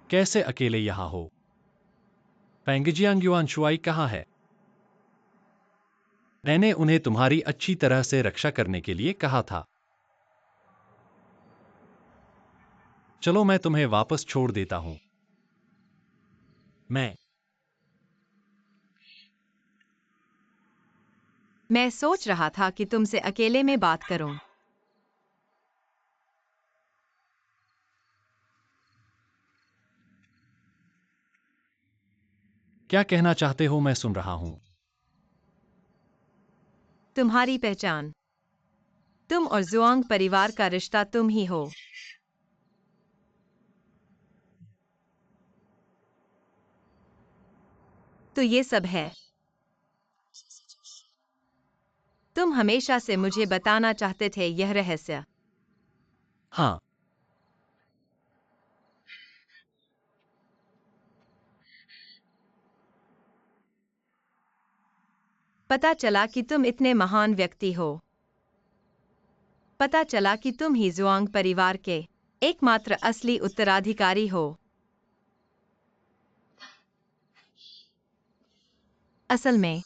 कैसे अकेले यहाँ हो? फेंगजियांग युआनशुआई कहाँ है? मैंने उन्हें तुम्हारी अच्छी तरह से रक्षा करने के लिए कहा था। चलो मैं तुम्हें वापस छोड़ देता हूं। मैं सोच रहा था कि तुमसे अकेले में बात करूं। क्या कहना चाहते हो? मैं सुन रहा हूं। तुम्हारी पहचान। तुम और जुआंग परिवार का रिश्ता तुम ही हो। तो ये सब है। तुम हमेशा से मुझे बताना चाहते थे यह रहस्य। हाँ। पता चला कि तुम इतने महान व्यक्ति हो। पता चला कि तुम ही जुआंग परिवार के एकमात्र असली उत्तराधिकारी हो। असल में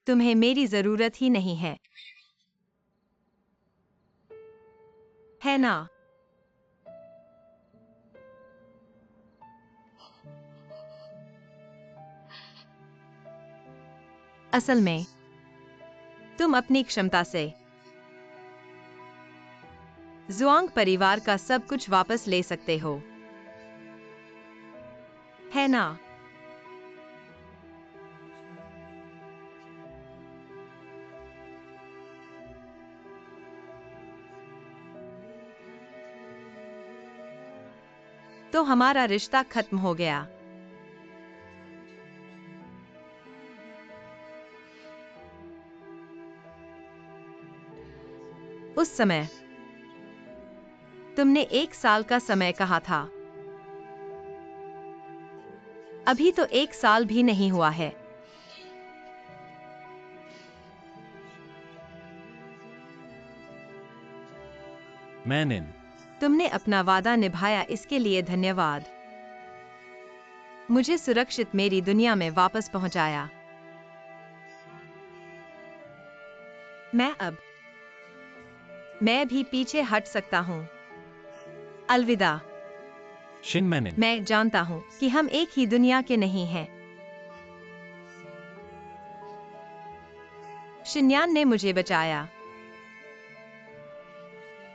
तुम्हें मेरी जरूरत ही नहीं है, है ना? असल में तुम अपनी क्षमता से जुआंग परिवार का सब कुछ वापस ले सकते हो, है ना? तो हमारा रिश्ता खत्म हो गया। उस समय तुमने 1 साल का समय कहा था। अभी तो 1 साल भी नहीं हुआ है। मैंने तुमने अपना वादा निभाया, इसके लिए धन्यवाद। मुझे सुरक्षित मेरी दुनिया में वापस पहुंचाया। मैं भी पीछे हट सकता हूं। अलविदा। मैंने मैं जानता हूं कि हम एक ही दुनिया के नहीं हैं। शिन्यान ने मुझे बचाया।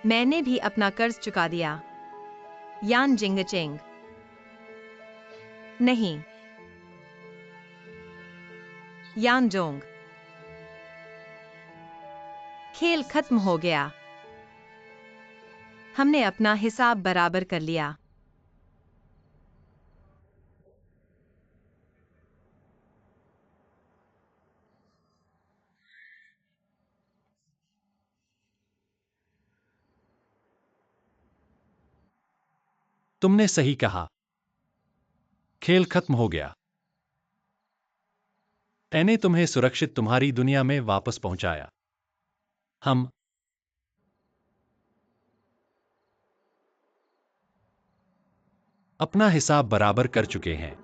मैंने भी अपना कर्ज चुका दिया। यान जिंगचेंग। नहीं, यान जोंग। खेल खत्म हो गया। हमने अपना हिसाब बराबर कर लिया। तुमने सही कहा। खेल खत्म हो गया। मैंने तुम्हें सुरक्षित तुम्हारी दुनिया में वापस पहुंचाया। हम अपना हिसाब बराबर कर चुके हैं।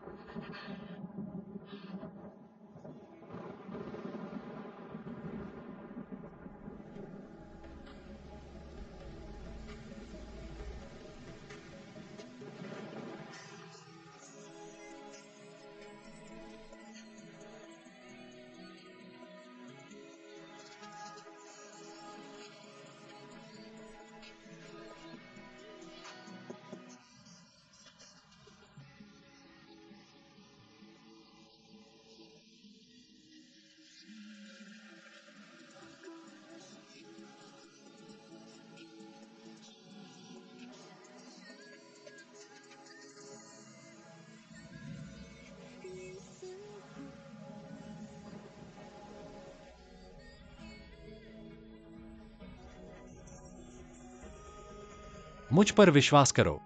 मुझ पर विश्वास करो।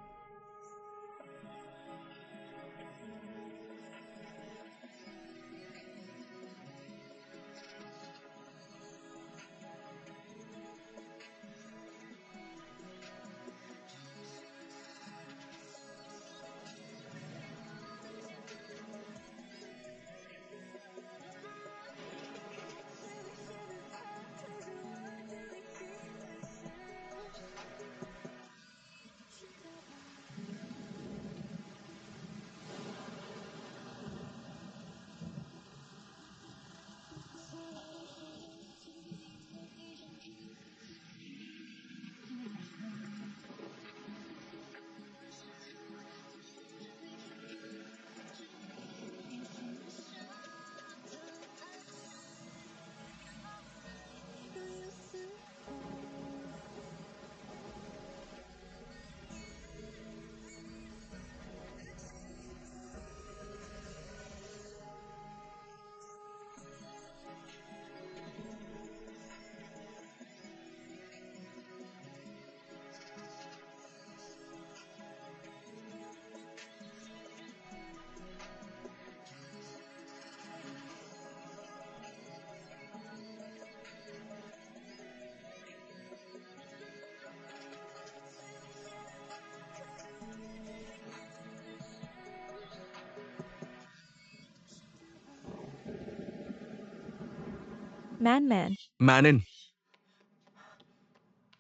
मैन मैन मैनिन,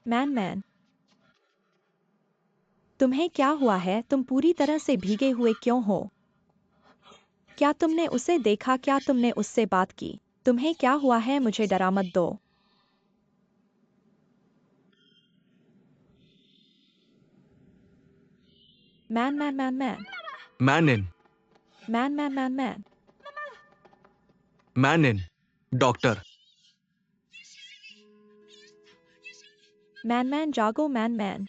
मैन मैन तुम्हें क्या हुआ है? तुम पूरी तरह से भीगे हुए क्यों हो? क्या तुमने उसे देखा? क्या तुमने उससे बात की? तुम्हें क्या हुआ है? मुझे डरा मत दो। मैन मैन मैन मैन मैनिन, मैन मैन मैन मैन मैनिन, डॉक्टर। मैन मैन जागो मैन मैन।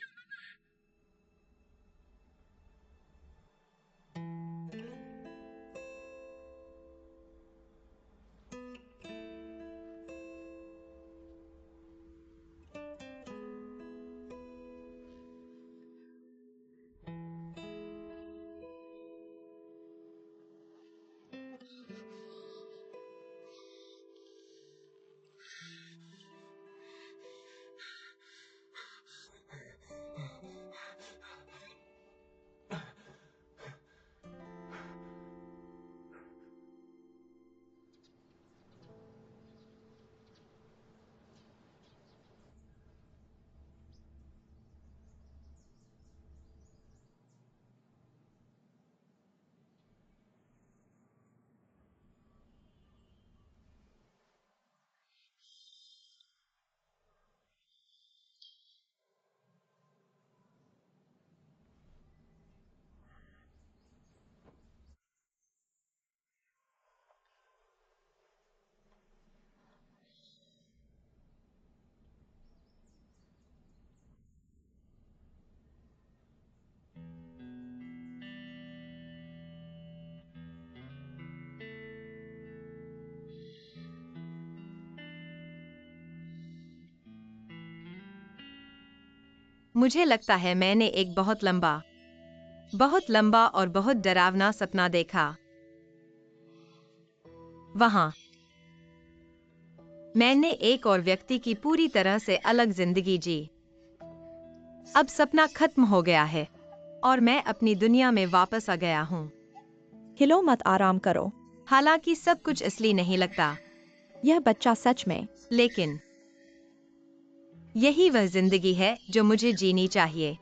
मुझे लगता है मैंने एक बहुत लंबा और बहुत डरावना सपना देखा। वहां मैंने एक और व्यक्ति की पूरी तरह से अलग जिंदगी जी। अब सपना खत्म हो गया है और मैं अपनी दुनिया में वापस आ गया हूँ। हिलो मत, आराम करो। हालांकि सब कुछ असली नहीं लगता, यह बच्चा सच में। लेकिन यही वह जिंदगी है जो मुझे जीनी चाहिए।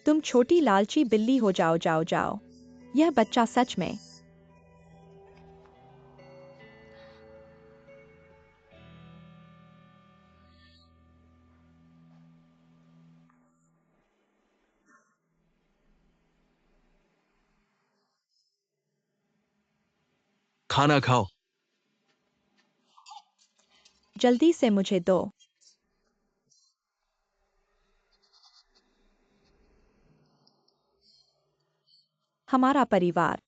तुम छोटी लालची बिल्ली हो जाओ जाओ जाओ। यह बच्चा सच में। खाना खाओ। जल्दी से मुझे दो। हमारा परिवार।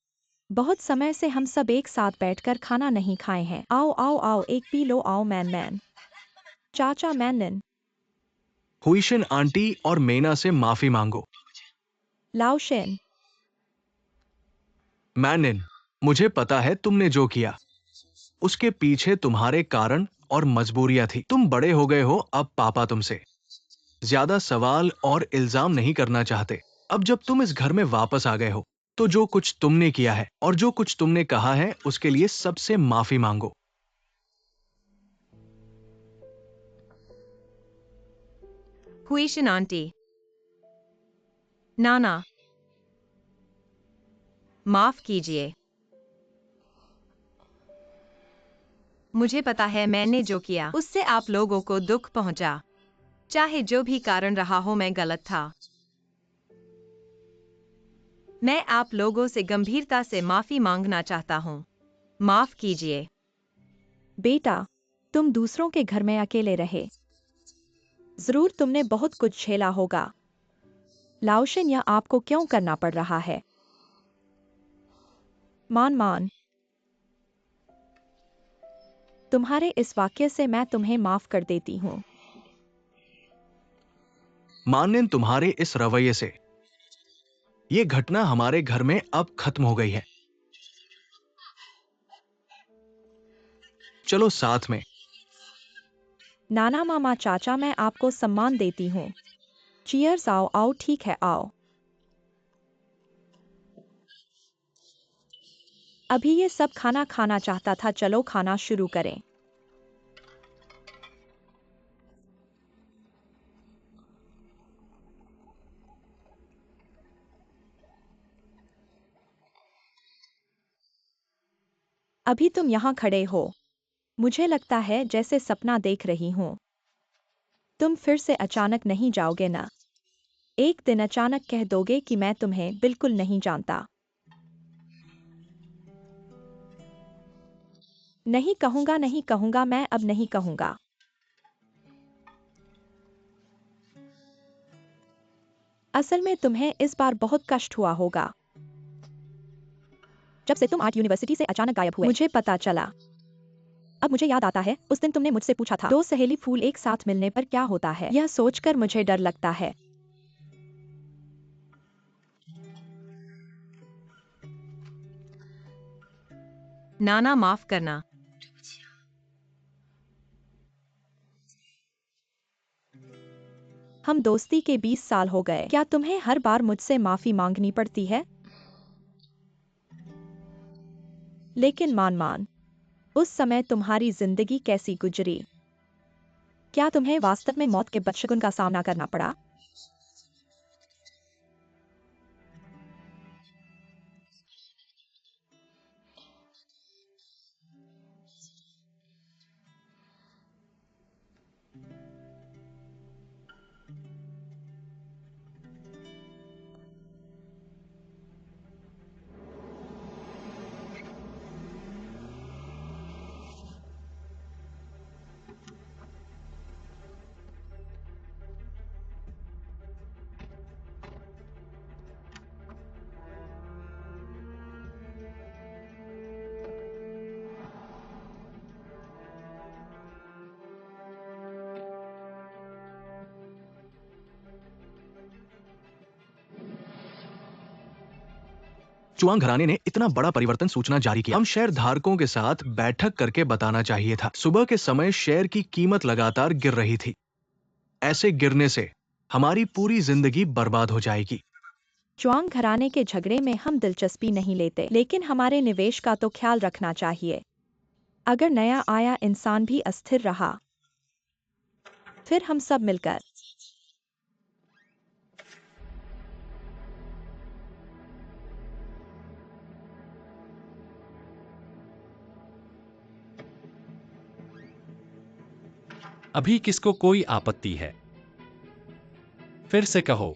बहुत समय से हम सब एक साथ बैठकर खाना नहीं खाए हैं। आओ आओ आओ, एक पी लो। आओ मैन मैन। चाचा मैनन। हुईशिन आंटी और मेना से माफी मांगो। लाओशिन। मैनिन, मुझे पता है तुमने जो किया। उसके पीछे तुम्हारे कारण और मजबूरियां थी। तुम बड़े हो गए हो, अब पापा तुमसे ज्यादा सवाल और इल्जाम नहीं करना चाहते। अब जब तुम इस घर में वापस आ गए हो, तो जो कुछ तुमने किया है और जो कुछ तुमने कहा है उसके लिए सबसे माफी मांगो। हुईशिन आंटी, नाना, माफ कीजिए। मुझे पता है मैंने जो किया उससे आप लोगों को दुख पहुंचा। चाहे जो भी कारण रहा हो, मैं गलत था। मैं आप लोगों से गंभीरता से माफी मांगना चाहता हूँ। माफ कीजिए। बेटा, तुम दूसरों के घर में अकेले रहे। जरूर तुमने बहुत कुछ झेला होगा। लाओशिन, यह आपको क्यों करना पड़ रहा है? मान मान, तुम्हारे इस वाक्य से मैं तुम्हें माफ कर देती हूँ। मानिन, तुम्हारे इस रवैये से ये घटना हमारे घर में अब खत्म हो गई है। चलो साथ में। नाना, मामा, चाचा, मैं आपको सम्मान देती हूँ। चीयर्स। आओ आओ, ठीक है, आओ। अभी ये सब खाना खाना चाहता था, चलो खाना शुरू करें। अभी तुम यहाँ खड़े हो, मुझे लगता है जैसे सपना देख रही हूँ। तुम फिर से अचानक नहीं जाओगे ना? एक दिन अचानक कह दोगे कि मैं तुम्हें बिल्कुल नहीं जानता। नहीं कहूँगा, नहीं कहूँगा, मैं अब नहीं कहूँगा। असल में तुम्हें इस बार बहुत कष्ट हुआ होगा जब से तुम आर्ट यूनिवर्सिटी से अचानक गायब हुए। मुझे पता चला। अब मुझे याद आता है, उस दिन तुमने मुझसे पूछा था, दो सहेली फूल एक साथ मिलने पर क्या होता है। यह सोचकर मुझे डर लगता है। नाना, माफ करना। हम दोस्ती के 20 साल हो गए, क्या तुम्हें हर बार मुझसे माफी मांगनी पड़ती है? लेकिन मान उस समय तुम्हारी जिंदगी कैसी गुजरी? क्या तुम्हें वास्तव में मौत के बदशगुन का सामना करना पड़ा? चुआंग घराने ने इतना बड़ा परिवर्तन सूचना जारी किया। हम शेयर धारकों के साथ बैठक करके बताना चाहिए था। सुबह के समय शेयर की कीमत लगातार गिर रही थी। ऐसे गिरने से हमारी पूरी जिंदगी बर्बाद हो जाएगी। चुआंग घराने के झगड़े में हम दिलचस्पी नहीं लेते, लेकिन हमारे निवेश का तो ख्याल रखना चाहिए। अगर नया आया इंसान भी अस्थिर रहा, फिर हम सब मिलकर अभी किसको कोई आपत्ति है? फिर से कहो।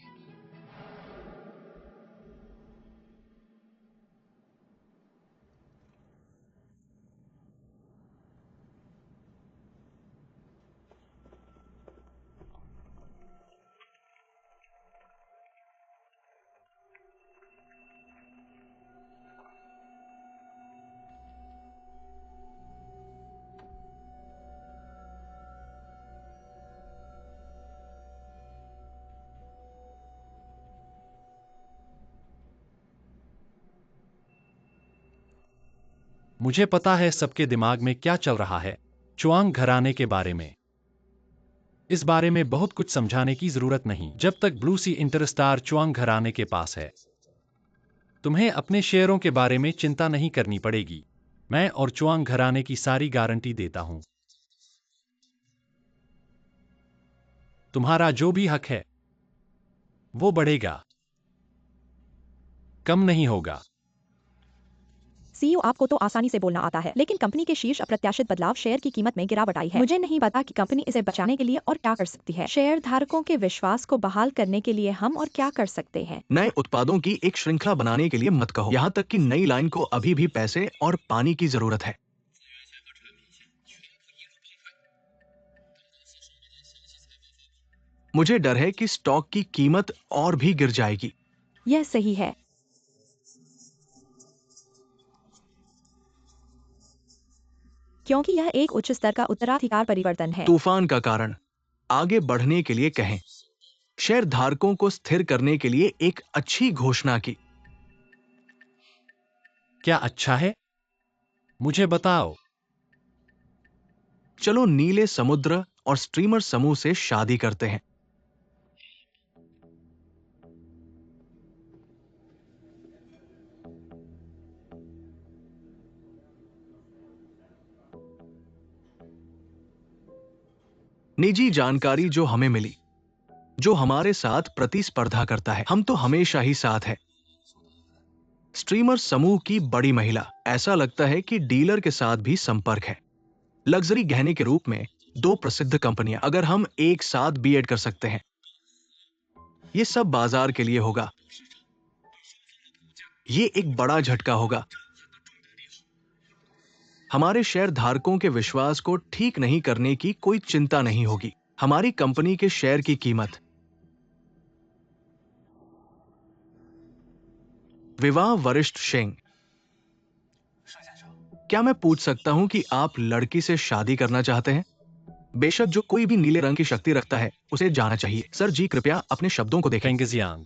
मुझे पता है सबके दिमाग में क्या चल रहा है चुआंग घराने के बारे में। इस बारे में बहुत कुछ समझाने की जरूरत नहीं जब तक ब्लू सी इंटरस्टार चुआंग घराने के पास है। तुम्हें अपने शेयरों के बारे में चिंता नहीं करनी पड़ेगी। मैं और चुआंग घराने की सारी गारंटी देता हूं। तुम्हारा जो भी हक है वो बढ़ेगा, कम नहीं होगा। सीईओ, आपको तो आसानी से बोलना आता है, लेकिन कंपनी के शीर्ष अप्रत्याशित बदलाव शेयर की कीमत में गिरावट आई है। मुझे नहीं पता कि कंपनी इसे बचाने के लिए और क्या कर सकती है। शेयर धारकों के विश्वास को बहाल करने के लिए हम और क्या कर सकते हैं? नए उत्पादों की एक श्रृंखला बनाने के लिए मत कहो। यहाँ तक कि नई लाइन को अभी भी पैसे और पानी की जरूरत है। मुझे डर है कि स्टॉक की कीमत और भी गिर जाएगी। यह सही है। क्योंकि यह एक उच्च स्तर का उत्तराधिकार परिवर्तन है। तूफान का कारण आगे बढ़ने के लिए कहें। शेयर धारकों को स्थिर करने के लिए एक अच्छी घोषणा की। क्या अच्छा है? मुझे बताओ। चलो नीले समुद्र और स्ट्रीमर समूह से शादी करते हैं। निजी जानकारी जो हमें मिली, जो हमारे साथ प्रतिस्पर्धा करता है, हम तो हमेशा ही साथ है। स्ट्रीमर समूह की बड़ी महिला, ऐसा लगता है कि डीलर के साथ भी संपर्क है। लग्जरी गहने के रूप में 2 प्रसिद्ध कंपनियां, अगर हम एक साथ बीएड कर सकते हैं, ये सब बाजार के लिए होगा। ये एक बड़ा झटका होगा। हमारे शेयर धारकों के विश्वास को ठीक नहीं करने की कोई चिंता नहीं होगी। हमारी कंपनी के शेयर की कीमत। विवाह वरिष्ठ शेंग, क्या मैं पूछ सकता हूं कि आप लड़की से शादी करना चाहते हैं? बेशक जो कोई भी नीले रंग की शक्ति रखता है उसे जाना चाहिए। सर जी कृपया अपने शब्दों को देखें। फेंगजियांग,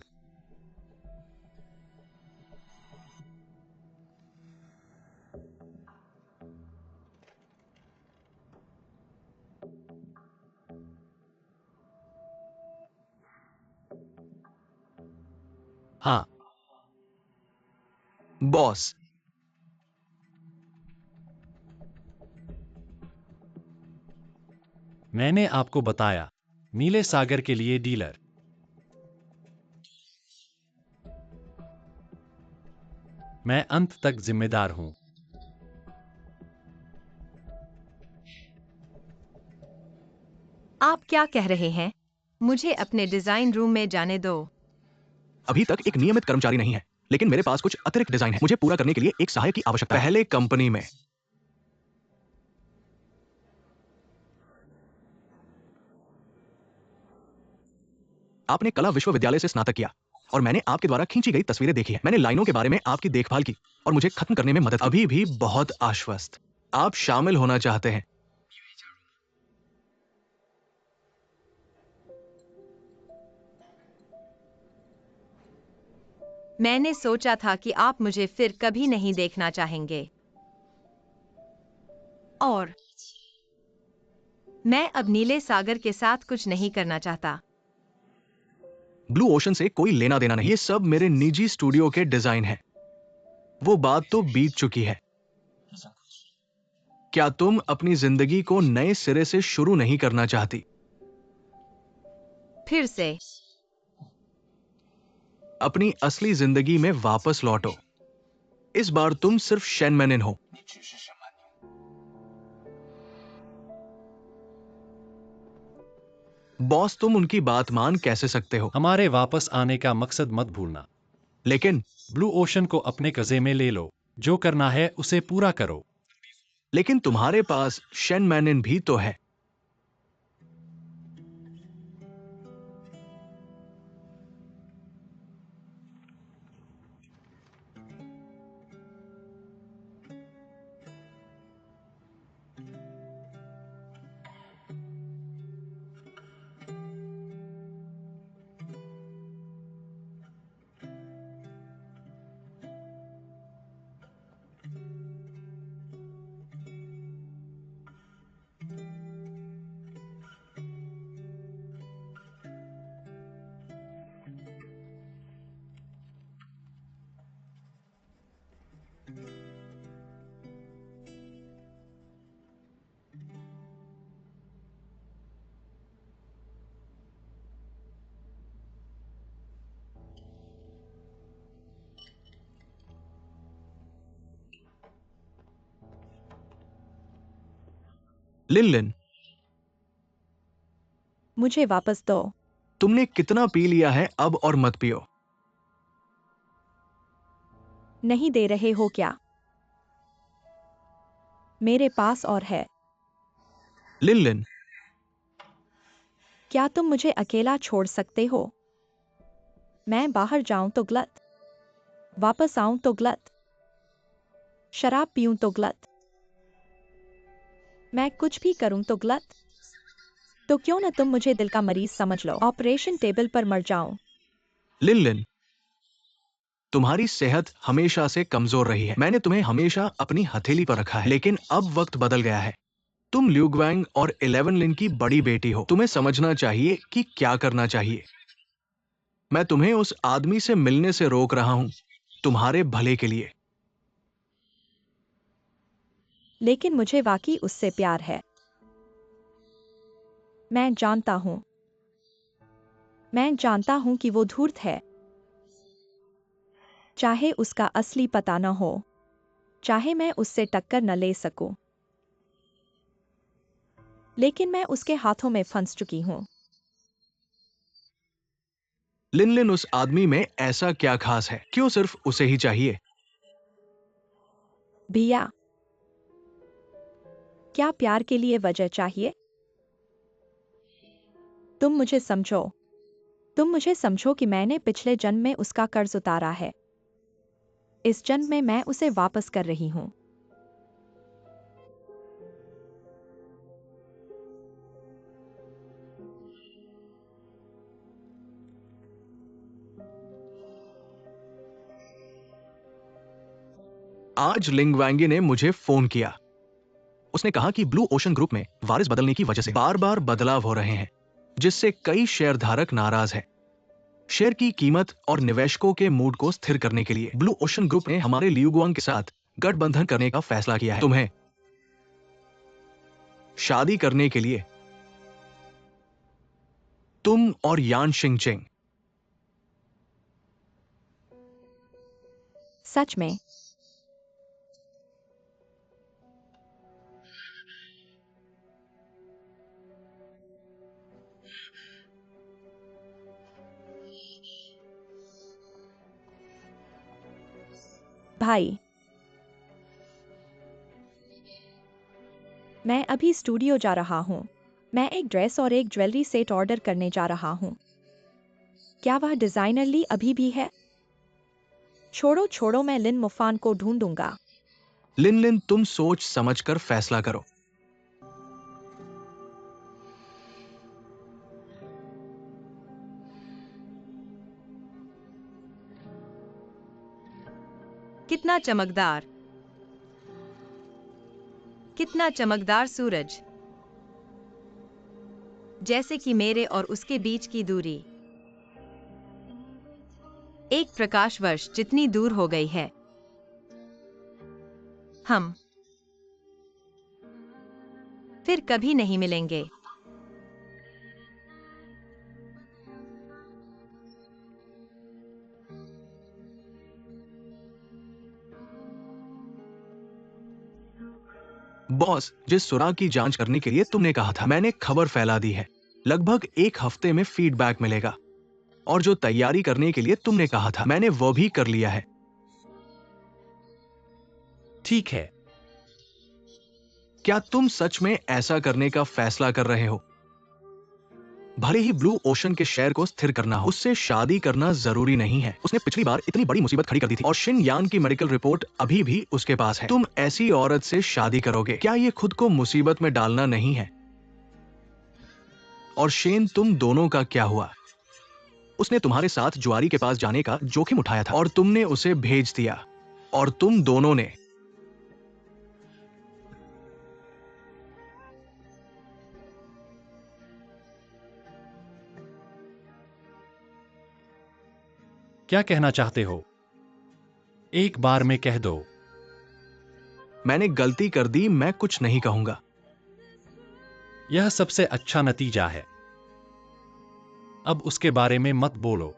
हाँ, बॉस, मैंने आपको बताया, नीले सागर के लिए डीलर। मैं अंत तक जिम्मेदार हूं। आप क्या कह रहे हैं? मुझे अपने डिजाइन रूम में जाने दो। अभी तक एक नियमित कर्मचारी नहीं है, लेकिन मेरे पास कुछ अतिरिक्त डिजाइन है। मुझे पूरा करने के लिए एक सहायक की आवश्यकता है। पहले कंपनी में आपने कला विश्वविद्यालय से स्नातक किया और मैंने आपके द्वारा खींची गई तस्वीरें देखी है। मैंने लाइनों के बारे में आपकी देखभाल की और मुझे खत्म करने में मदद। अभी भी बहुत आश्वस्त। आप शामिल होना चाहते हैं। मैंने सोचा था कि आप मुझे फिर कभी नहीं देखना चाहेंगे। और मैं अब नीले सागर के साथ कुछ नहीं करना चाहता। ब्लू ओशन से कोई लेना देना नहीं। ये सब मेरे निजी स्टूडियो के डिजाइन है। वो बात तो बीत चुकी है। क्या तुम अपनी जिंदगी को नए सिरे से शुरू नहीं करना चाहती? फिर से अपनी असली जिंदगी में वापस लौटो। इस बार तुम सिर्फ शेनमेनिन हो। बॉस, तुम उनकी बात मान कैसे सकते हो? हमारे वापस आने का मकसद मत भूलना। लेकिन ब्लू ओशन को अपने कब्जे में ले लो। जो करना है उसे पूरा करो। लेकिन तुम्हारे पास शेनमेनिन भी तो है। लिन, मुझे वापस दो। तुमने कितना पी लिया है अब और मत पियो। नहीं दे रहे हो क्या? मेरे पास और है। लिन, क्या तुम मुझे अकेला छोड़ सकते हो? मैं बाहर जाऊं तो गलत, वापस आऊं तो गलत, शराब पीऊं तो गलत, मैं कुछ भी करूं तो गलत। तो क्यों न तुम मुझे दिल का मरीज समझ लो, ऑपरेशन टेबल पर मर जाऊं। लिन, तुम्हारी सेहत हमेशा से कमजोर रही है। मैंने तुम्हें हमेशा अपनी हथेली पर रखा है, लेकिन अब वक्त बदल गया है। तुम ल्यूग्वैंग और 11 लिन की बड़ी बेटी हो। तुम्हें समझना चाहिए कि क्या करना चाहिए। मैं तुम्हें उस आदमी से मिलने से रोक रहा हूं, तुम्हारे भले के लिए। लेकिन मुझे वाकई उससे प्यार है। मैं जानता हूँ। मैं जानता हूँ कि वो धूर्त है। चाहे उसका असली पता न हो, चाहे मैं उससे टक्कर न ले सकूं, लेकिन मैं उसके हाथों में फंस चुकी हूँ। लिन लिन, उस आदमी में ऐसा क्या खास है? क्यों सिर्फ उसे ही चाहिए? भैया, क्या प्यार के लिए वजह चाहिए? तुम मुझे समझो। तुम मुझे समझो कि मैंने पिछले जन्म में उसका कर्ज उतारा है। इस जन्म में मैं उसे वापस कर रही हूँ। आज लिंग वांगी ने मुझे फोन किया। उसने कहा कि ब्लू ओशन ग्रुप में वारिस बदलने की वजह से बार बार बदलाव हो रहे हैं, जिससे कई शेयरधारक नाराज हैं। शेयर की कीमत और निवेशकों के मूड को स्थिर करने के लिए ब्लू ओशन ग्रुप ने हमारे लियुगुआंग के साथ गठबंधन करने का फैसला किया है। तुम्हें शादी करने के लिए, तुम और यान शिंगचेंग। सच में? भाई, मैं अभी स्टूडियो जा रहा हूँ। मैं एक ड्रेस और एक ज्वेलरी सेट ऑर्डर करने जा रहा हूँ। क्या वह डिजाइनर ली अभी भी है? छोड़ो छोड़ो, मैं लिन मुफान को ढूंढूंगा। लिन लिन, तुम सोच समझकर फैसला करो। कितना चमकदार, कितना चमकदार सूरज, जैसे कि मेरे और उसके बीच की दूरी एक प्रकाश वर्ष जितनी दूर हो गई है। हम फिर कभी नहीं मिलेंगे। बॉस, जिस सुराग की जांच करने के लिए तुमने कहा था, मैंने खबर फैला दी है। लगभग एक हफ्ते में फीडबैक मिलेगा। और जो तैयारी करने के लिए तुमने कहा था, मैंने वो भी कर लिया है। ठीक है। क्या तुम सच में ऐसा करने का फैसला कर रहे हो? भले ही ब्लू ओशन के शेयर को स्थिर करना हो, उससे शादी करना जरूरी नहीं है। उसने पिछली बार इतनी बड़ी मुसीबत खड़ी कर दी थी और शिन यान की मेडिकल रिपोर्ट अभी भी उसके पास है। तुम ऐसी औरत से शादी करोगे? क्या ये खुद को मुसीबत में डालना नहीं है? और शेन, तुम दोनों का क्या हुआ? उसने तुम्हारे साथ जुआरी के पास जाने का जोखिम उठाया था और तुमने उसे भेज दिया। और तुम दोनों ने क्या कहना चाहते हो? एक बार में कह दो। मैंने गलती कर दी, मैं कुछ नहीं कहूंगा। यह सबसे अच्छा नतीजा है। अब उसके बारे में मत बोलो।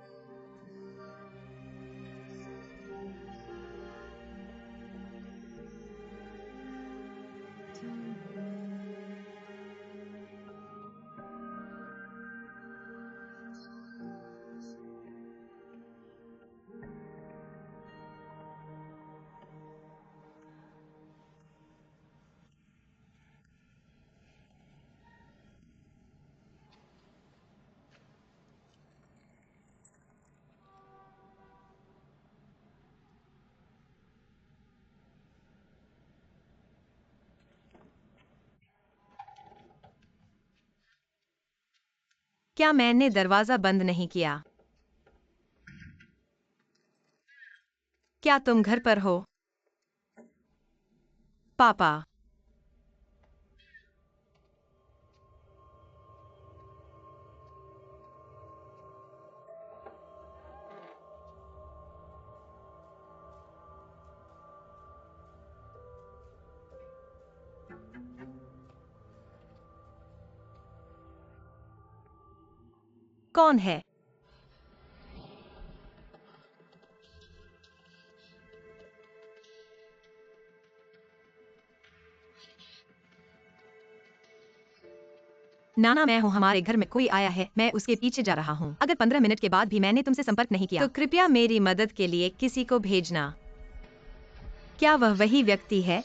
क्या मैंने दरवाजा बंद नहीं किया? क्या तुम घर पर हो? पापा, कौन है? नाना, मैं हूँ। हमारे घर में कोई आया है, मैं उसके पीछे जा रहा हूँ। अगर 15 मिनट के बाद भी मैंने तुमसे संपर्क नहीं किया तो कृपया मेरी मदद के लिए किसी को भेजना। क्या वह वही व्यक्ति है?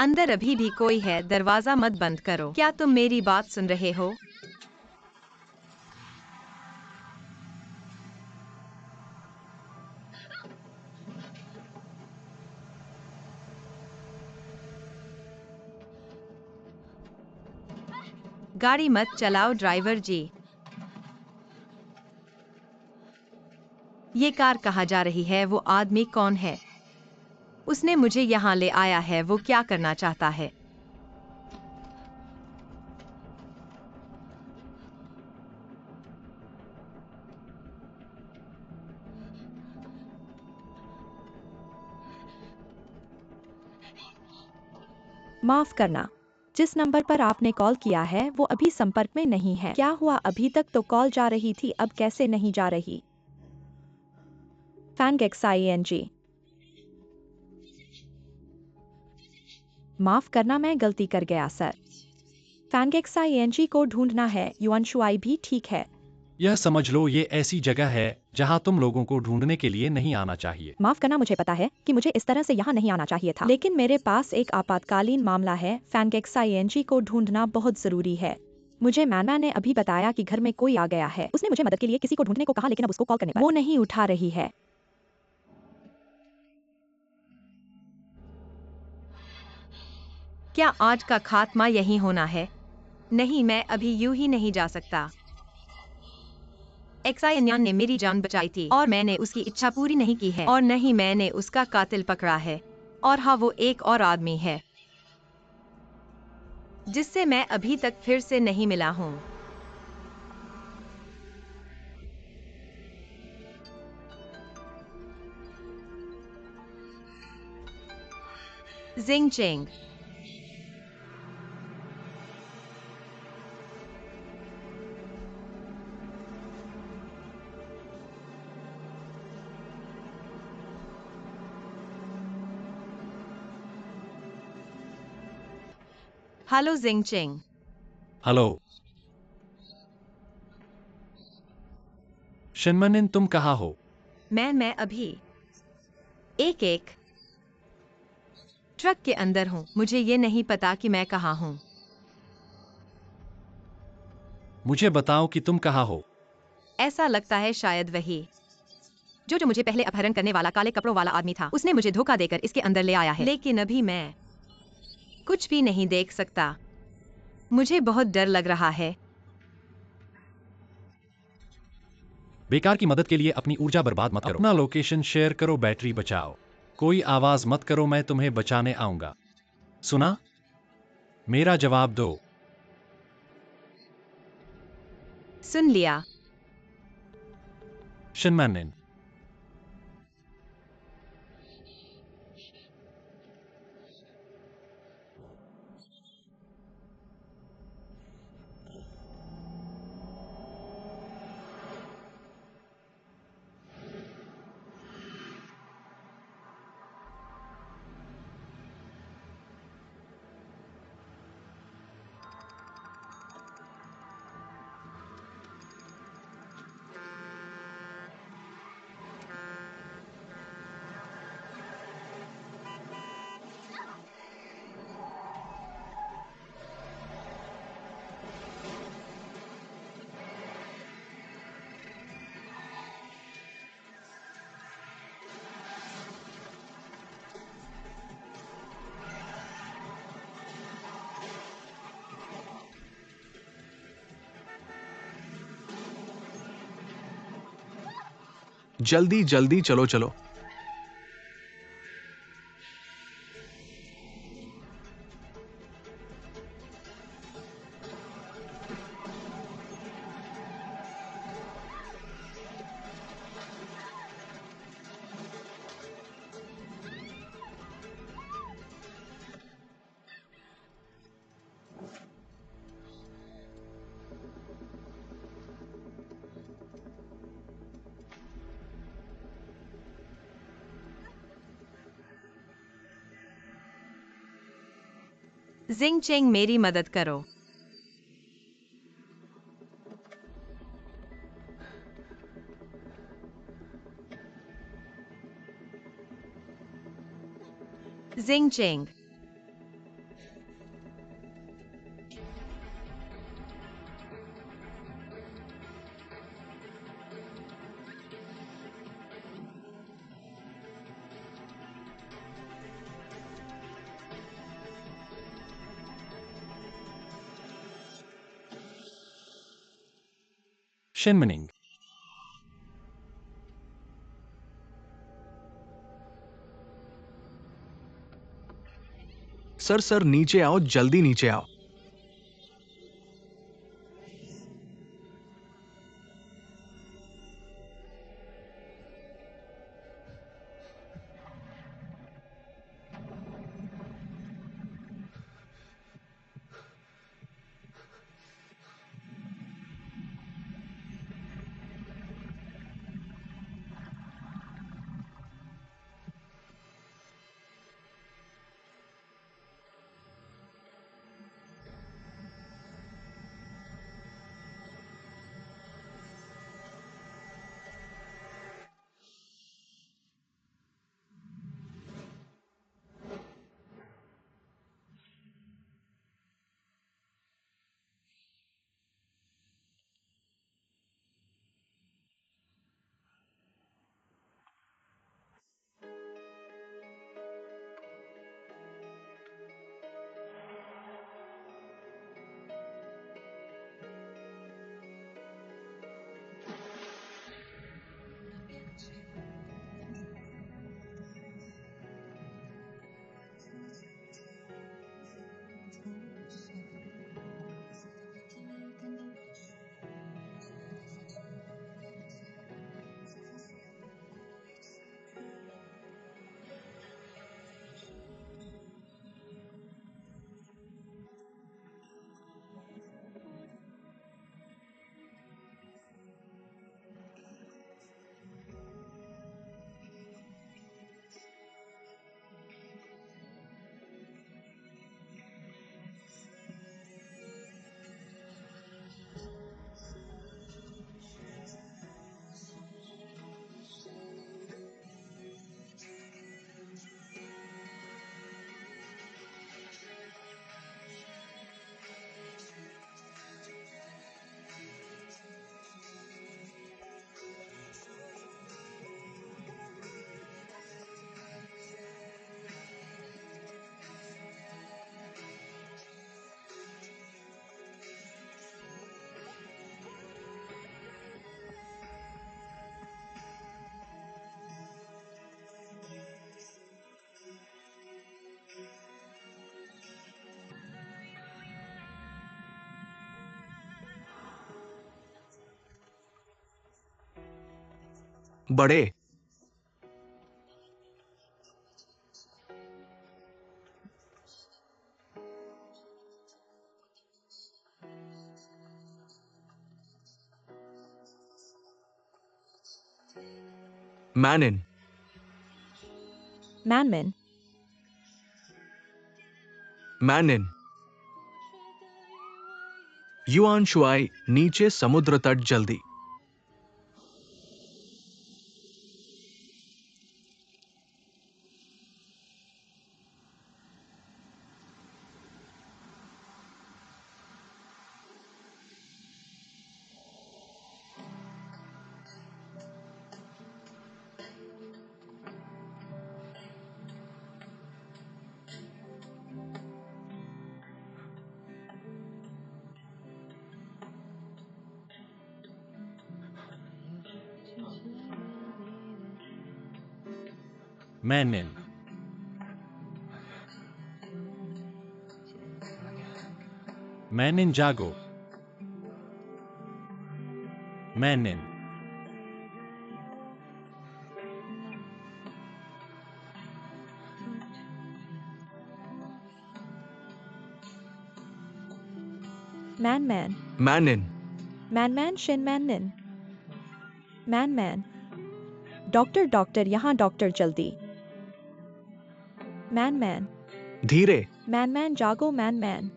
अंदर अभी भी कोई है, दरवाजा मत बंद करो। क्या तुम मेरी बात सुन रहे हो? गाड़ी मत चलाओ ड्राइवर जी। ये कार कहाँ जा रही है? वो आदमी कौन है? उसने मुझे यहाँ ले आया है, वो क्या करना चाहता है? माफ करना, जिस नंबर पर आपने कॉल किया है वो अभी संपर्क में नहीं है। क्या हुआ? अभी तक तो कॉल जा रही थी, अब कैसे नहीं जा रही? फैंगेक्साईएनजी। माफ करना, मैं गलती कर गया सर। फैंगेक्साईएनजी को ढूंढना है। युआनशुआई भी ठीक है। यह समझ लो, ये ऐसी जगह है जहां तुम लोगों को ढूंढने के लिए नहीं आना चाहिए। माफ करना, मुझे पता है कि मुझे इस तरह से यहाँ नहीं आना चाहिए था, लेकिन मेरे पास एक आपातकालीन मामला है। फैंगेक्साईएनजी को ढूंढना बहुत जरूरी है। मुझे मैना ने अभी बताया कि घर में कोई आ गया है। उसने मुझे मदद के लिए किसी को ढूंढने को कहा, लेकिन अब उसको कॉल करने पर वो नहीं उठा रही है। क्या आज का खात्मा यही होना है? नहीं, मैं अभी यूं ही नहीं जा सकता। एक्सायन्यान ने मेरी जान बचाई थी और मैंने उसकी इच्छा पूरी नहीं की है, और नहीं मैंने उसका कातिल पकड़ा है। और हाँ, वो एक और आदमी है जिससे मैं अभी तक फिर से नहीं मिला हूँ। जिंग चेंग। हेलो जिंग चेंग। हेलो शिनमनिन, तुम कहाँ हो? मैं अभी एक ट्रक के अंदर हूँ। मुझे ये नहीं पता कि मैं कहाँ हूँ। मुझे बताओ कि तुम कहाँ हो। ऐसा लगता है शायद वही जो मुझे पहले अपहरण करने वाला काले कपड़ों वाला आदमी था, उसने मुझे धोखा देकर इसके अंदर ले आया है। लेकिन अभी मैं कुछ भी नहीं देख सकता। मुझे बहुत डर लग रहा है। बेकार की मदद के लिए अपनी ऊर्जा बर्बाद मत करो। अपना लोकेशन शेयर करो, बैटरी बचाओ। कोई आवाज मत करो, मैं तुम्हें बचाने आऊंगा। सुना? मेरा जवाब दो। सुन लिया। शिनमनिन। जल्दी जल्दी चलो चलो। जिंग चेंग, मेरी मदद करो। जिंग चेंग, शिनमिनिंग। सर सर नीचे आओ, जल्दी नीचे आओ। बड़े। मैनिन। मैनमिन, मैनिन। युआन शुआई, नीचे समुद्र तट जल्दी। मैनिन। मैनिन जागो। मैनिन। मैन मैन मैनिन। मैन मैन शिन मैन निन मैन मैन। डॉक्टर डॉक्टर यहाँ डॉक्टर जल्दी। मैन मैन धीरे। मैन मैन जागो मैन मैन।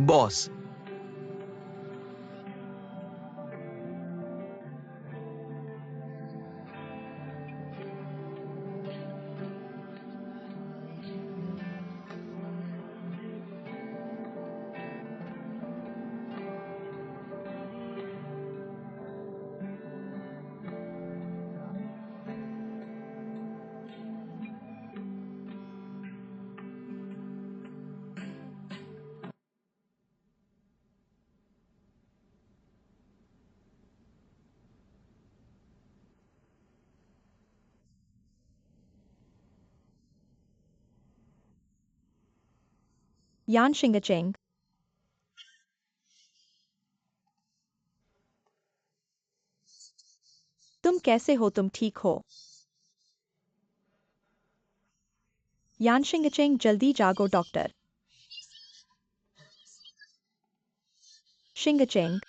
बॉस। Yan Shingcheng. तुम कैसे हो? तुम ठीक हो? यान शिंगचेंग जल्दी जागो डॉक्टर। शिंगचेंग।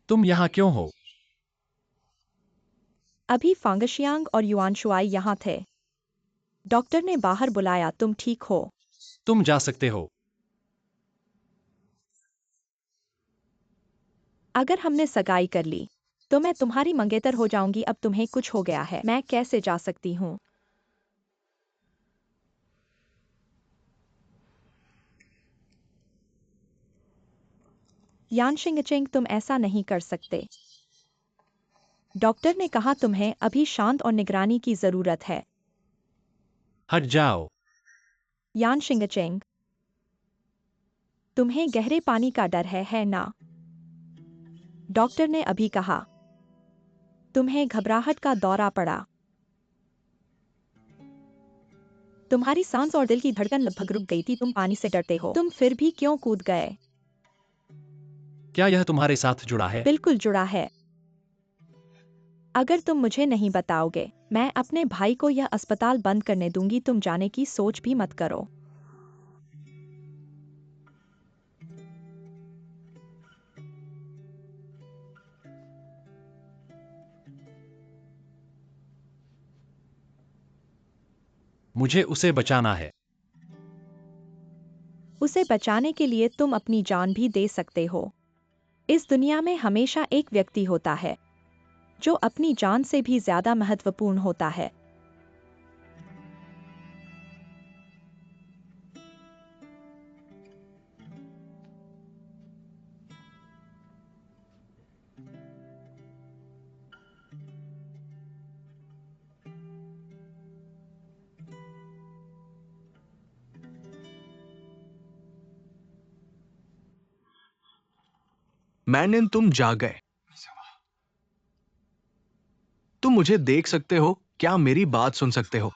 तुम यहाँ क्यों हो? अभी फांगशियांग और युआन शुआई यहाँ थे। डॉक्टर ने बाहर बुलाया। तुम ठीक हो? तुम जा सकते हो। अगर हमने सगाई कर ली तो मैं तुम्हारी मंगेतर हो जाऊंगी। अब तुम्हें कुछ हो गया है। मैं कैसे जा सकती हूँ? यान शिंगचेंग तुम ऐसा नहीं कर सकते। डॉक्टर ने कहा तुम्हें अभी शांत और निगरानी की जरूरत है। हट जाओ। यान शिंगचेंग तुम्हें गहरे पानी का डर है ना? डॉक्टर ने अभी कहा तुम्हें घबराहट का दौरा पड़ा। तुम्हारी सांस और दिल की धड़कन लगभग रुक गई थी। तुम पानी से डरते हो। तुम फिर भी क्यों कूद गए? क्या यह तुम्हारे साथ जुड़ा है? बिल्कुल जुड़ा है। अगर तुम मुझे नहीं बताओगे मैं अपने भाई को यह अस्पताल बंद करने दूंगी। तुम जाने की सोच भी मत करो। मुझे उसे बचाना है। उसे बचाने के लिए तुम अपनी जान भी दे सकते हो। इस दुनिया में हमेशा एक व्यक्ति होता है जो अपनी जान से भी ज्यादा महत्वपूर्ण होता है। मैनन, तुम जाग गए। तुम मुझे देख सकते हो, क्या मेरी बात सुन सकते हो?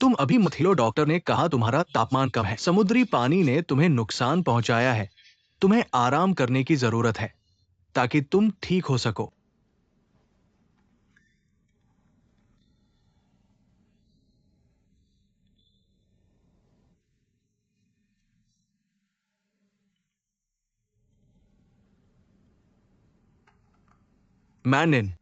तुम अभी मत हिलो, डॉक्टर ने कहा तुम्हारा तापमान कम है। समुद्री पानी ने तुम्हें नुकसान पहुंचाया है। तुम्हें आराम करने की जरूरत है ताकि तुम ठीक हो सको। मैनन,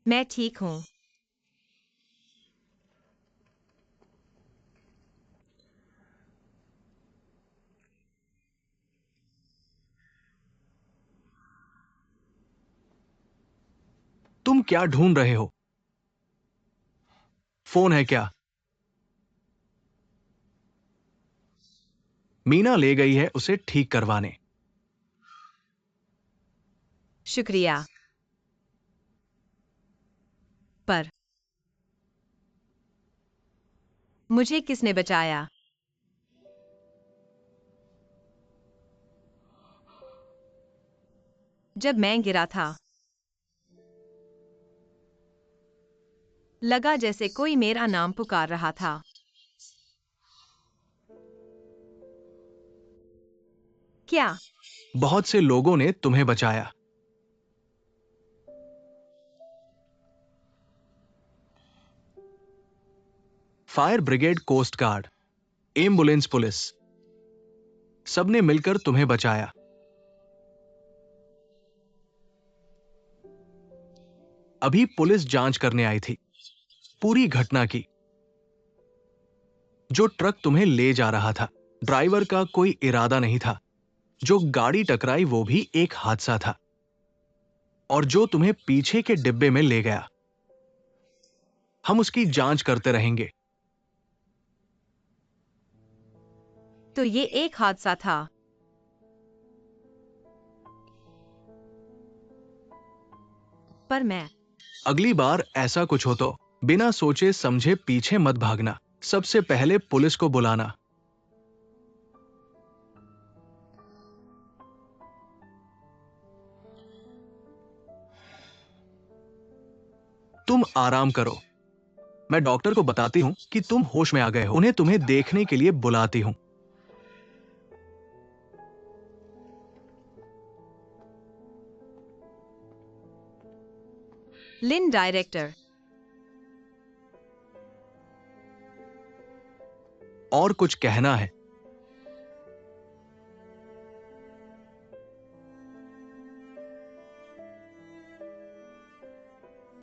मैं ठीक हूँ। तुम क्या ढूंढ रहे हो? फोन है क्या? मीना ले गई है उसे ठीक करवाने। शुक्रिया। पर मुझे किसने बचाया? जब मैं गिरा था, लगा जैसे कोई मेरा नाम पुकार रहा था। क्या? बहुत से लोगों ने तुम्हें बचाया। Fire brigade, coast guard, ambulance, police, सबने मिलकर तुम्हें बचाया। अभी पुलिस जांच करने आई थी पूरी घटना की। जो ट्रक तुम्हें ले जा रहा था, ड्राइवर का कोई इरादा नहीं था। जो गाड़ी टकराई वो भी एक हादसा था। और जो तुम्हें पीछे के डिब्बे में ले गया, हम उसकी जांच करते रहेंगे। तो ये एक हादसा था। पर मैं अगली बार ऐसा कुछ हो तो बिना सोचे समझे पीछे मत भागना। सबसे पहले पुलिस को बुलाना। तुम आराम करो। मैं डॉक्टर को बताती हूं कि तुम होश में आ गए हो। उन्हें तुम्हें देखने के लिए बुलाती हूं। लिन, डायरेक्टर। और कुछ कहना है?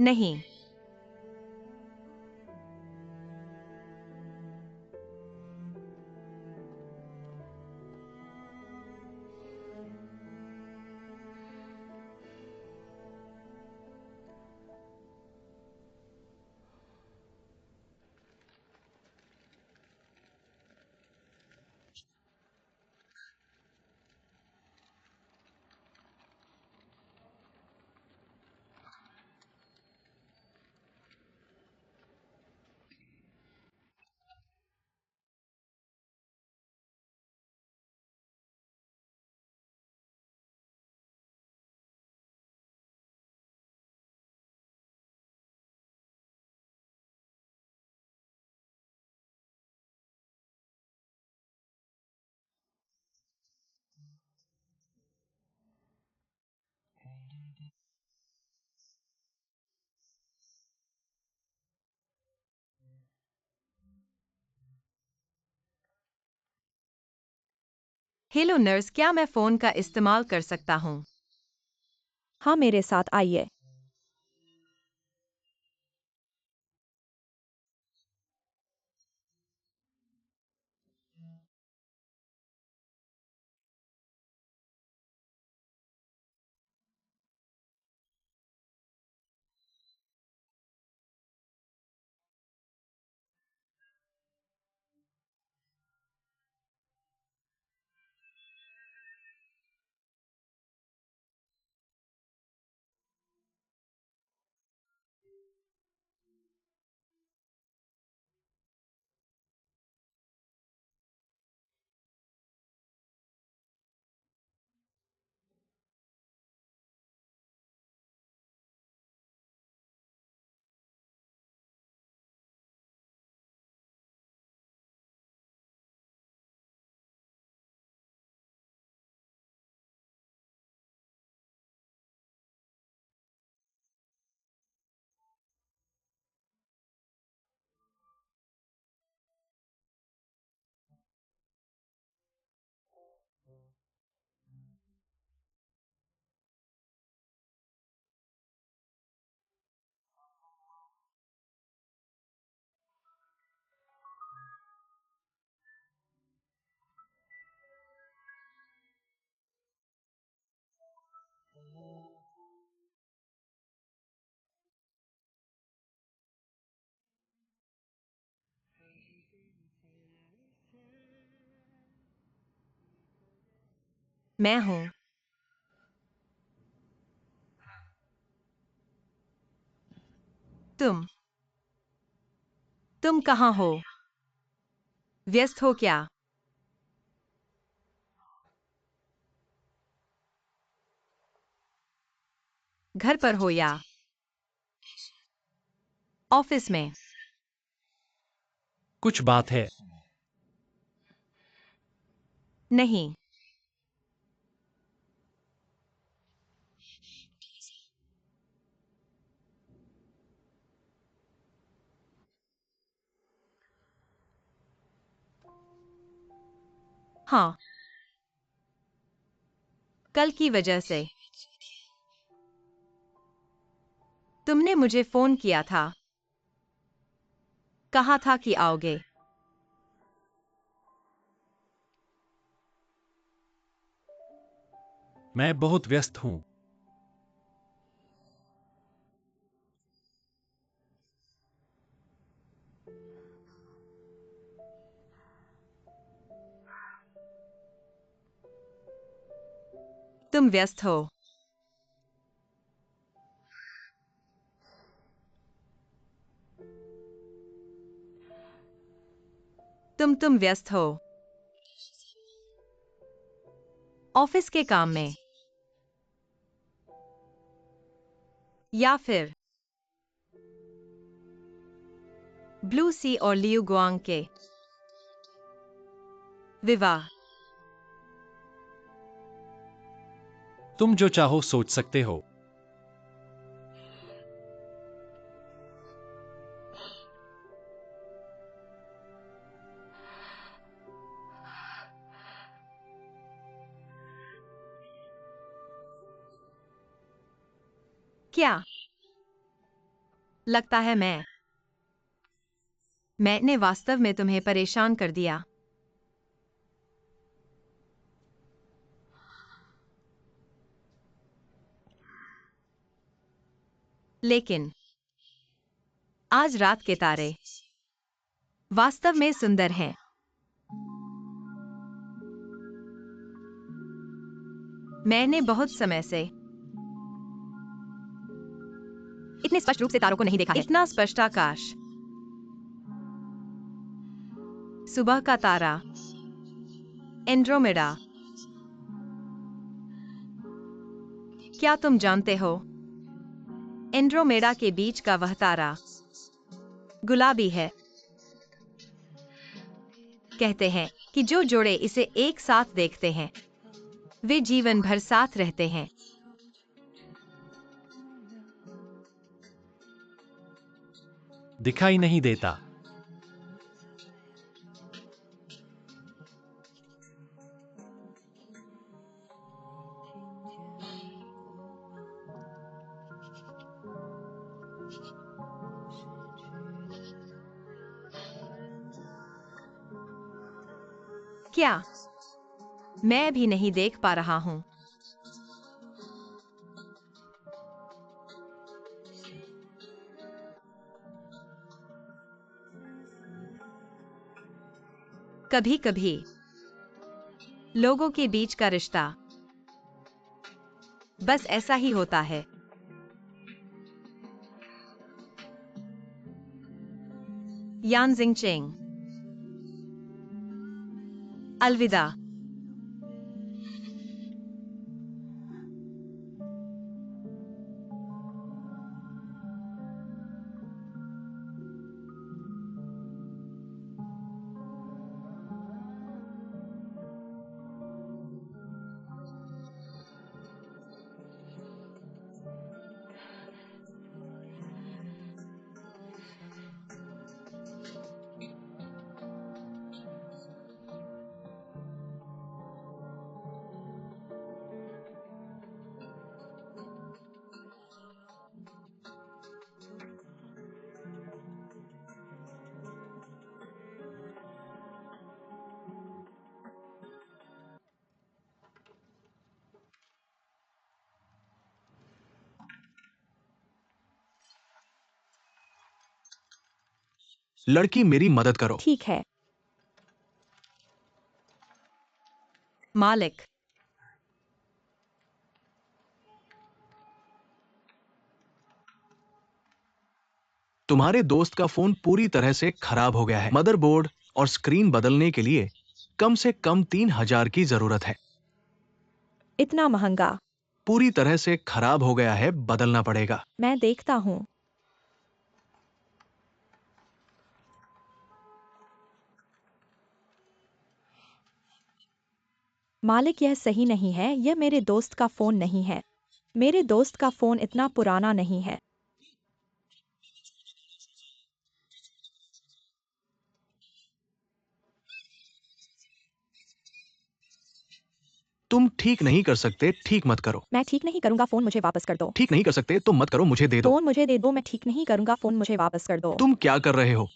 नहीं। हेलो नर्स, क्या मैं फोन का इस्तेमाल कर सकता हूँ? हाँ, मेरे साथ आइए। मैं हूं। तुम कहाँ हो? व्यस्त हो क्या? घर पर हो या ऑफिस में? कुछ बात है? नहीं। हाँ, कल की वजह से। तुमने मुझे फोन किया था, कहा था कि आओगे। मैं बहुत व्यस्त हूँ। तुम व्यस्त हो। तुम व्यस्त हो ऑफिस के काम में, या फिर ब्लू सी और लियू गुआंग के विवाह। तुम जो चाहो सोच सकते हो। क्या लगता है मैंने वास्तव में तुम्हें परेशान कर दिया? लेकिन आज रात के तारे वास्तव में सुंदर हैं। मैंने बहुत समय से इतने स्पष्ट रूप से तारों को नहीं देखा है। इतना स्पष्ट आकाश, सुबह का तारा एंड्रोमेडा। क्या तुम जानते हो, एंड्रोमेडा के बीच का वह तारा गुलाबी है। कहते हैं कि जो जोड़े इसे एक साथ देखते हैं वे जीवन भर साथ रहते हैं। दिखाई नहीं देता। क्या मैं भी नहीं देख पा रहा हूं? कभी कभी लोगों के बीच का रिश्ता बस ऐसा ही होता है। यान जिंगचेंग। अलविदा। लड़की मेरी मदद करो। ठीक है। मालिक, तुम्हारे दोस्त का फोन पूरी तरह से खराब हो गया है। मदरबोर्ड और स्क्रीन बदलने के लिए कम से कम 3000 की जरूरत है। इतना महंगा? पूरी तरह से खराब हो गया है, बदलना पड़ेगा। मैं देखता हूँ। मालिक, यह सही नहीं है। यह मेरे दोस्त का फोन नहीं है। मेरे दोस्त का फोन इतना पुराना नहीं है। तुम ठीक नहीं कर सकते, ठीक मत करो। मैं ठीक नहीं करूंगा, फोन मुझे वापस कर दो। ठीक नहीं कर सकते तो मत करो, मुझे दे दो। फोन मुझे दे दो। मैं ठीक नहीं करूंगा, फोन मुझे वापस कर दो। तुम क्या कर रहे हो?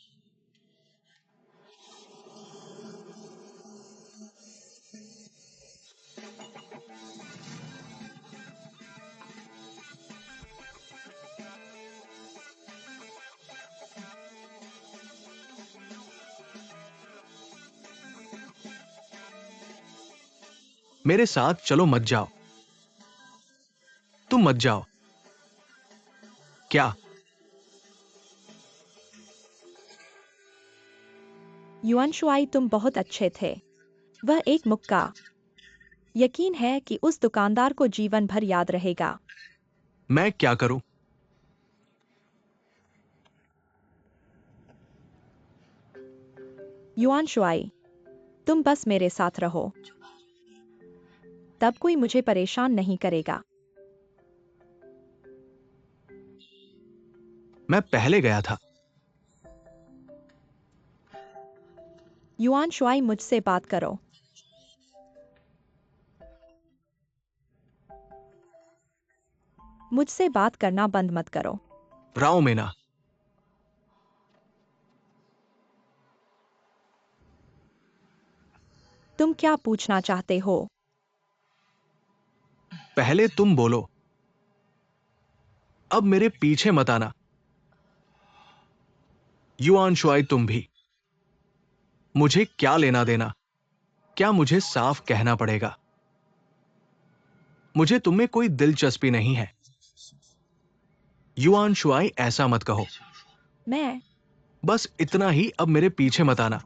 मेरे साथ चलो। मत जाओ, तुम मत जाओ। क्या? युआन शुआई, तुम बहुत अच्छे थे। वह एक मुक्का। यकीन है कि उस दुकानदार को जीवन भर याद रहेगा। मैं क्या करूं? युआन शुआई, तुम बस मेरे साथ रहो। तब कोई मुझे परेशान नहीं करेगा। मैं पहले गया था। युआन शुआई, मुझसे बात करो। मुझसे बात करना बंद मत करो। राओ मेना, तुम क्या पूछना चाहते हो? पहले तुम बोलो। अब मेरे पीछे मत आना। युआन शुआई, तुम भी। मुझे क्या लेना देना? क्या मुझे साफ कहना पड़ेगा? मुझे तुम में कोई दिलचस्पी नहीं है। युआन शुआई, ऐसा मत कहो। मैं बस इतना ही, अब मेरे पीछे मत आना।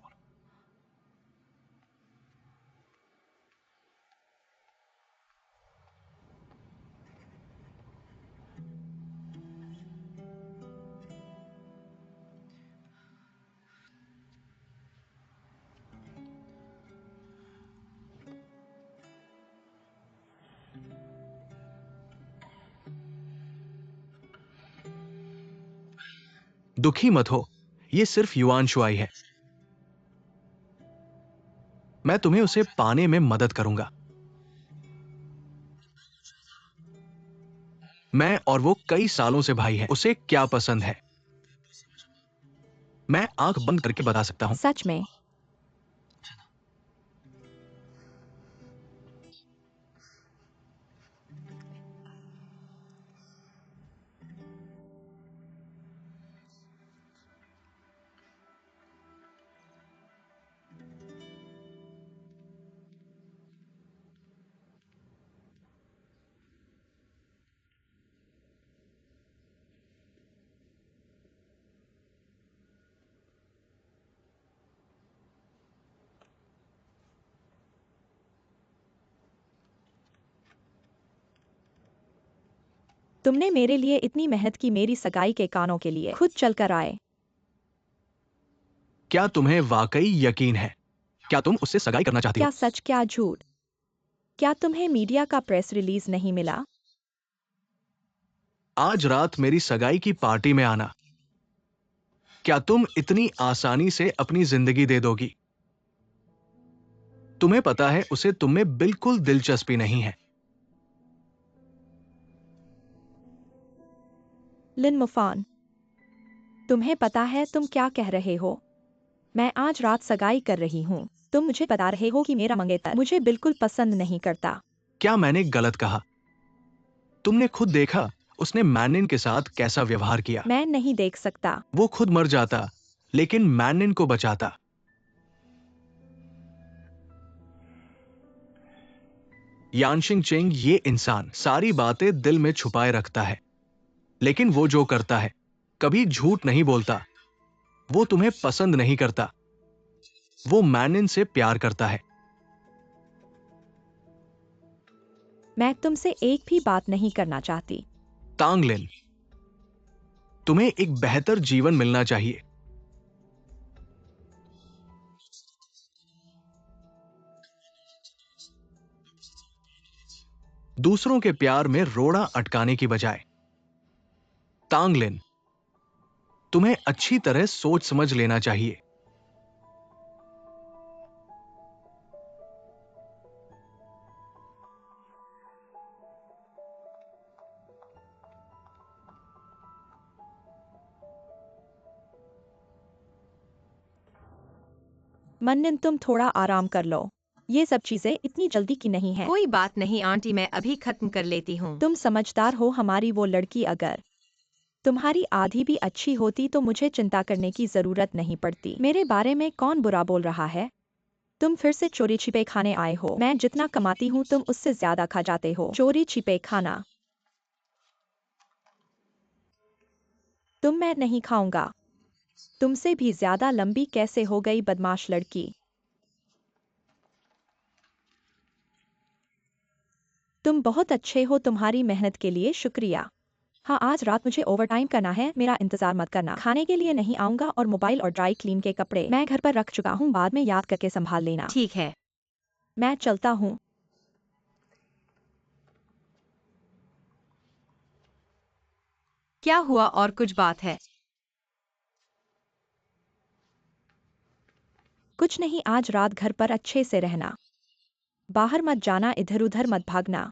दुखी मत हो, यह सिर्फ युआन शुआई है। मैं तुम्हें उसे पाने में मदद करूंगा। मैं और वो कई सालों से भाई हैं। उसे क्या पसंद है, मैं आंख बंद करके बता सकता हूं। सच में? तुमने मेरे लिए इतनी मेहनत की, मेरी सगाई के कानों के लिए खुद चलकर आए। क्या तुम्हें वाकई यकीन है? क्या तुम उससे सगाई करना चाहती हो? क्या सच, क्या झूठ? क्या तुम्हें मीडिया का प्रेस रिलीज नहीं मिला? आज रात मेरी सगाई की पार्टी में आना। क्या तुम इतनी आसानी से अपनी जिंदगी दे दोगी? तुम्हें पता है उसे तुम में बिल्कुल दिलचस्पी नहीं है। लिन मुफान, तुम्हें पता है तुम क्या कह रहे हो? मैं आज रात सगाई कर रही हूँ। तुम मुझे बता रहे हो कि मेरा मंगेतर मुझे बिल्कुल पसंद नहीं करता। क्या मैंने गलत कहा? तुमने खुद देखा उसने मैनिन के साथ कैसा व्यवहार किया। मैं नहीं देख सकता। वो खुद मर जाता, लेकिन मैनिन को बचाता। यानशिंग चेंग ये इंसान सारी बातें दिल में छुपाए रखता है, लेकिन वो जो करता है, कभी झूठ नहीं बोलता। वो तुम्हें पसंद नहीं करता, वो मैनिन से प्यार करता है। मैं तुमसे एक भी बात नहीं करना चाहती। तांगलिन, तुम्हें एक बेहतर जीवन मिलना चाहिए। दूसरों के प्यार में रोड़ा अटकाने की बजाय। तांगलिन, तुम्हें अच्छी तरह सोच समझ लेना चाहिए। मन्निन, तुम थोड़ा आराम कर लो। ये सब चीजें इतनी जल्दी की नहीं है। कोई बात नहीं आंटी, मैं अभी खत्म कर लेती हूँ। तुम समझदार हो। हमारी वो लड़की अगर तुम्हारी आधी भी अच्छी होती तो मुझे चिंता करने की जरूरत नहीं पड़ती। मेरे बारे में कौन बुरा बोल रहा है? तुम फिर से चोरी छिपे खाने आए हो। मैं जितना कमाती हूँ तुम उससे ज्यादा खा जाते हो। चोरी छिपे खाना तुम, मैं नहीं खाऊंगा। तुमसे भी ज्यादा लंबी कैसे हो गई, बदमाश लड़की। तुम बहुत अच्छे हो। तुम्हारी मेहनत के लिए शुक्रिया। हाँ, आज रात मुझे ओवरटाइम करना है। मेरा इंतजार मत करना। खाने के लिए नहीं आऊंगा और मोबाइल और ड्राई क्लीन के कपड़े मैं घर पर रख चुका हूँ, बाद में याद करके संभाल लेना। ठीक है। मैं चलता हूँ। क्या हुआ, और कुछ बात है? कुछ नहीं, आज रात घर पर अच्छे से रहना। बाहर मत जाना, इधर उधर मत भागना।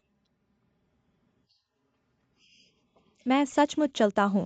मैं सचमुच चलता हूँ।